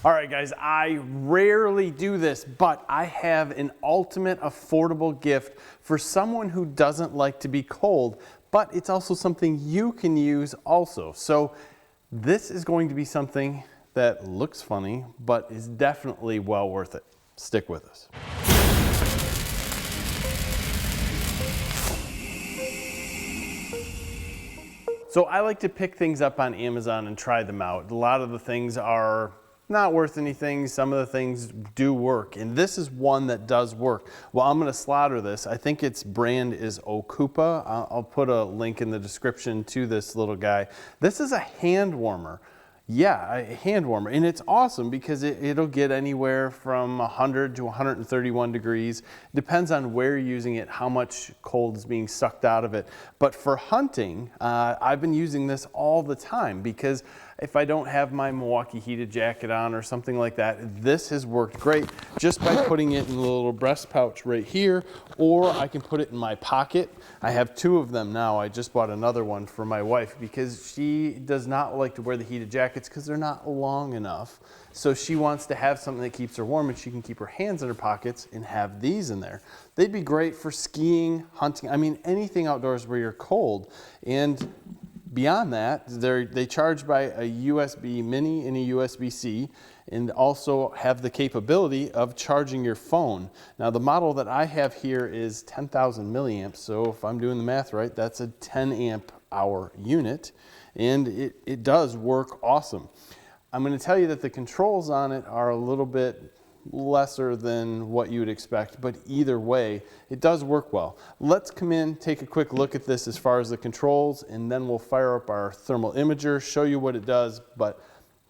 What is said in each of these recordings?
All right, guys, I rarely do this, but I have an ultimate affordable gift for someone who doesn't like to be cold, but it's also something you can use also. So this is going to be something that looks funny, but is definitely well worth it. Stick with us. So I like to pick things up on Amazon and try them out. A lot of the things are not worth anything. Some of the things do work, and this is one that does work. Well, I'm going to slaughter this. I think its brand is Okupa. I'll put a link in the description to this little guy. This is a hand warmer. Yeah, a hand warmer, and it's awesome because it'll get anywhere from 100 to 131 degrees. Depends on where you're using it, how much cold is being sucked out of it. But for hunting, I've been using this all the time because if I don't have my Milwaukee heated jacket on or something like that, this has worked great just by putting it in the little breast pouch right here, or I can put it in my pocket. I have two of them now. I just bought another one for my wife because she does not like to wear the heated jackets because they're not long enough. So she wants to have something that keeps her warm, and she can keep her hands in her pockets and have these in there. They'd be great for skiing, hunting, I mean anything outdoors where you're cold. And beyond that, they charge by a USB mini and a USB-C, and also have the capability of charging your phone. Now the model that I have here is 10,000 milliamps, so if I'm doing the math right, that's a 10 amp hour unit, and it does work awesome. I'm going to tell you that the controls on it are a little bit lesser than what you would expect, but either way, it does work well. Let's come in, take a quick look at this as far as the controls, and then we'll fire up our thermal imager, show you what it does. But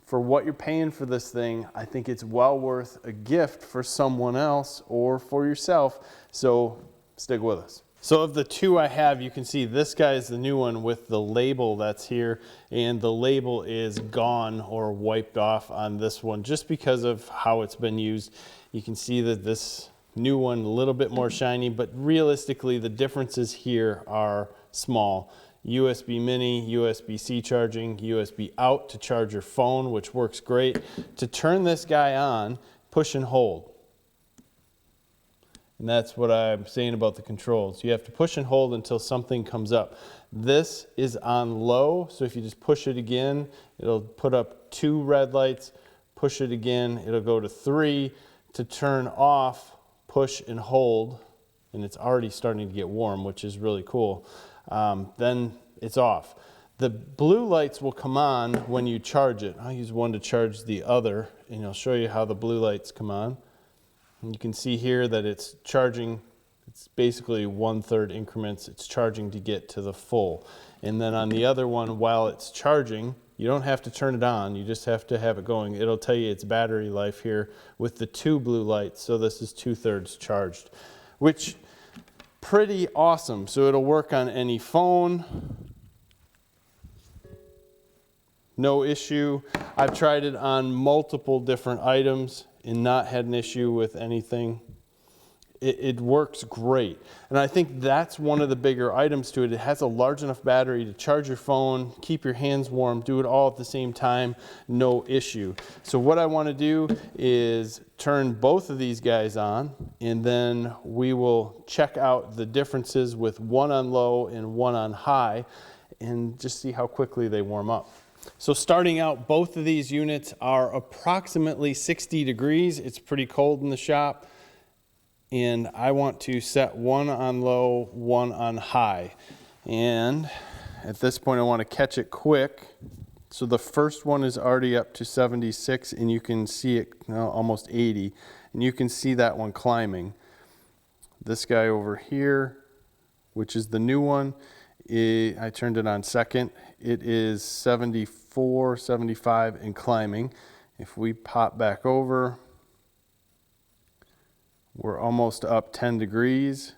for what you're paying for this thing, I think it's well worth a gift for someone else or for yourself. So stick with us. So of the two I have, you can see this guy is the new one with the label that's here, and the label is gone or wiped off on this one just because of how it's been used. You can see that this new one a little bit more shiny, but realistically the differences here are small. USB mini, USB-C charging, USB out to charge your phone, which works great. To turn this guy on, push and hold. And that's what I'm saying about the controls. You have to push and hold until something comes up. This is on low, so if you just push it again, it'll put up 2 red lights. Push it again, it'll go to 3. To turn off, push and hold, and it's already starting to get warm, which is really cool. Then it's off. The blue lights will come on when you charge it. I'll use one to charge the other, and I'll show you how the blue lights come on. And you can see here that it's charging, it's basically 1/3 increments. It's charging to get to the full. And then on the other one, while it's charging, you don't have to turn it on, you just have to have it going. It'll tell you its battery life here with the 2 blue lights. So this is 2/3 charged, which pretty awesome. So it'll work on any phone. No issue. I've tried it on multiple different items and not had an issue with anything. It works great. And I think that's one of the bigger items to it. It has a large enough battery to charge your phone, keep your hands warm, do it all at the same time, no issue. So what I want to do is turn both of these guys on, and then we will check out the differences with one on low and one on high, and just see how quickly they warm up. So starting out, both of these units are approximately 60 degrees. It's pretty cold in the shop. And I want to set one on low, one on high. And at this point I want to catch it quick. So the first one is already up to 76, and you can see it almost 80. And you can see that one climbing. This guy over here, which is the new one, I turned it on second. It is 74, 75 and climbing. If we pop back over, we're almost up 10 degrees.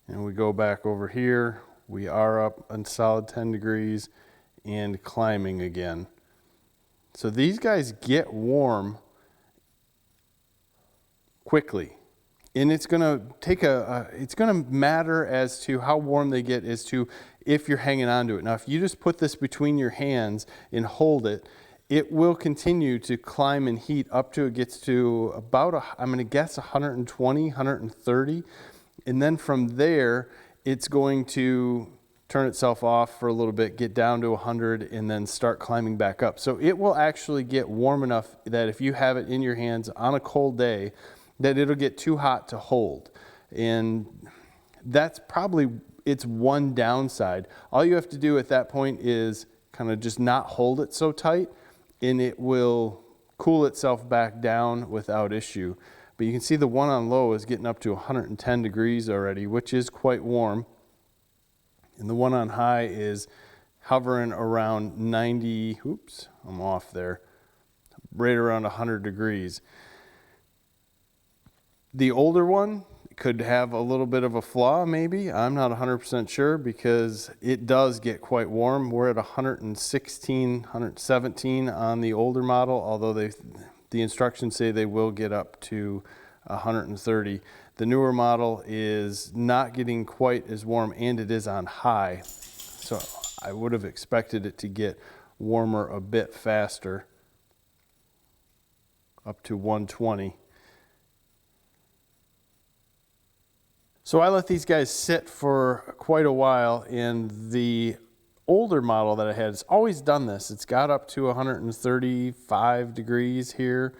And we go back over here, we are up a solid 10 degrees and climbing again. So these guys get warm quickly. And it's going to take it's going to matter as to how warm they get as to if you're hanging on to it. Now, if you just put this between your hands and hold it, it will continue to climb and heat up to it gets to about, I'm going to guess 120, 130. And then from there, it's going to turn itself off for a little bit, get down to 100, and then start climbing back up. So it will actually get warm enough that if you have it in your hands on a cold day, that it'll get too hot to hold. And that's probably its one downside. All you have to do at that point is kind of just not hold it so tight, and it will cool itself back down without issue. But you can see the one on low is getting up to 110 degrees already, which is quite warm. And the one on high is hovering around 90, oops, I'm off there, right around 100 degrees. The older one could have a little bit of a flaw maybe. I'm not 100% sure because it does get quite warm. We're at 116, 117 on the older model, although the instructions say they will get up to 130. The newer model is not getting quite as warm, and it is on high. So I would have expected it to get warmer a bit faster, up to 120. So I let these guys sit for quite a while, and the older model that I had has always done this. It's got up to 135 degrees here,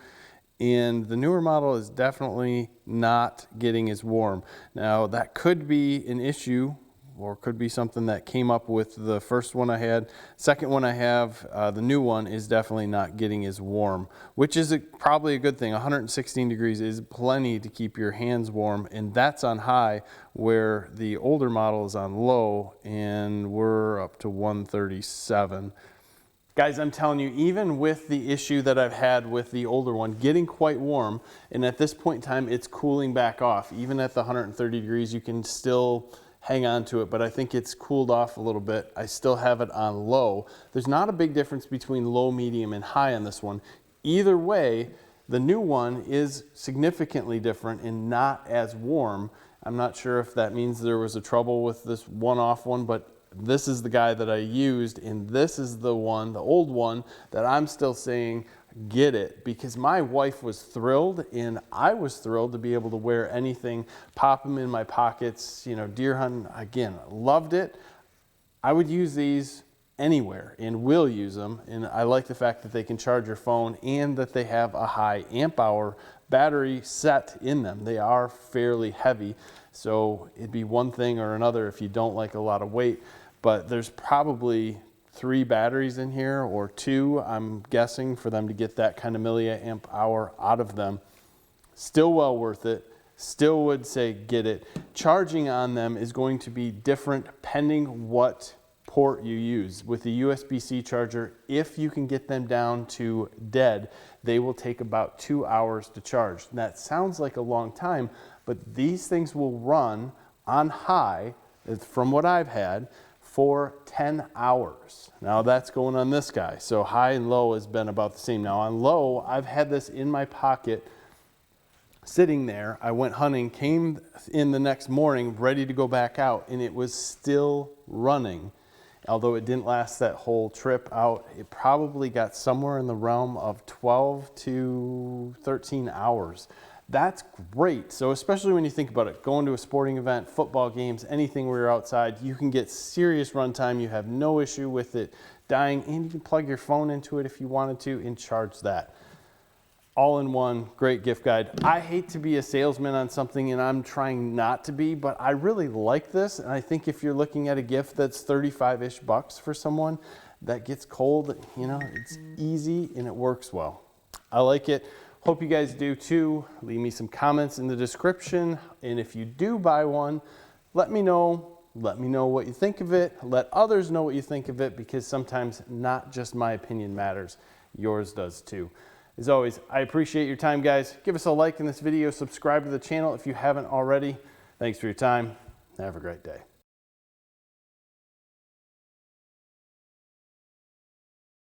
and the newer model is definitely not getting as warm. Now that could be an issue, or could be something that came up with the first one I had. Second one I have, the new one, is definitely not getting as warm, which is probably a good thing. 116 degrees is plenty to keep your hands warm, and that's on high, where the older model is on low, and we're up to 137. Guys, I'm telling you, even with the issue that I've had with the older one getting quite warm, and at this point in time it's cooling back off, even at the 130 degrees you can still hang on to it, but I think it's cooled off a little bit. I still have it on low. There's not a big difference between low, medium, and high on this one. Either way, the new one is significantly different and not as warm. I'm not sure if that means there was a trouble with this one-off one, but this is the guy that I used, and this is the one, the old one, that I'm still saying get it, because my wife was thrilled and I was thrilled to be able to wear anything, pop them in my pockets, you know, deer hunting. Again, loved it. I would use these anywhere and will use them, and I like the fact that they can charge your phone and that they have a high amp hour battery set in them. They are fairly heavy, so it'd be one thing or another if you don't like a lot of weight, but there's probably 3 batteries in here, or 2, I'm guessing, for them to get that kind of milliamp hour out of them. Still well worth it. Still would say get it. Charging on them is going to be different pending what port you use. With the USB-C charger, if you can get them down to dead, they will take about 2 hours to charge. That sounds like a long time, but these things will run on high, from what I've had, for 10 hours. Now that's going on this guy. So high and low has been about the same. Now on low, I've had this in my pocket sitting there. I went hunting, came in the next morning ready to go back out, and it was still running. Although it didn't last that whole trip out, it probably got somewhere in the realm of 12 to 13 hours. That's great. So especially when you think about it, going to a sporting event, football games, anything where you're outside, you can get serious runtime. You have no issue with it dying, and you can plug your phone into it if you wanted to and charge that. All in one, great gift guide. I hate to be a salesman on something, and I'm trying not to be, but I really like this. And I think if you're looking at a gift that's 35-ish bucks for someone that gets cold, you know, it's easy and it works well. I like it. Hope you guys do too. Leave me some comments in the description. And if you do buy one, let me know. Let me know what you think of it. Let others know what you think of it, because sometimes not just my opinion matters. Yours does too. As always, I appreciate your time, guys. Give us a like in this video. Subscribe to the channel if you haven't already. Thanks for your time. Have a great day.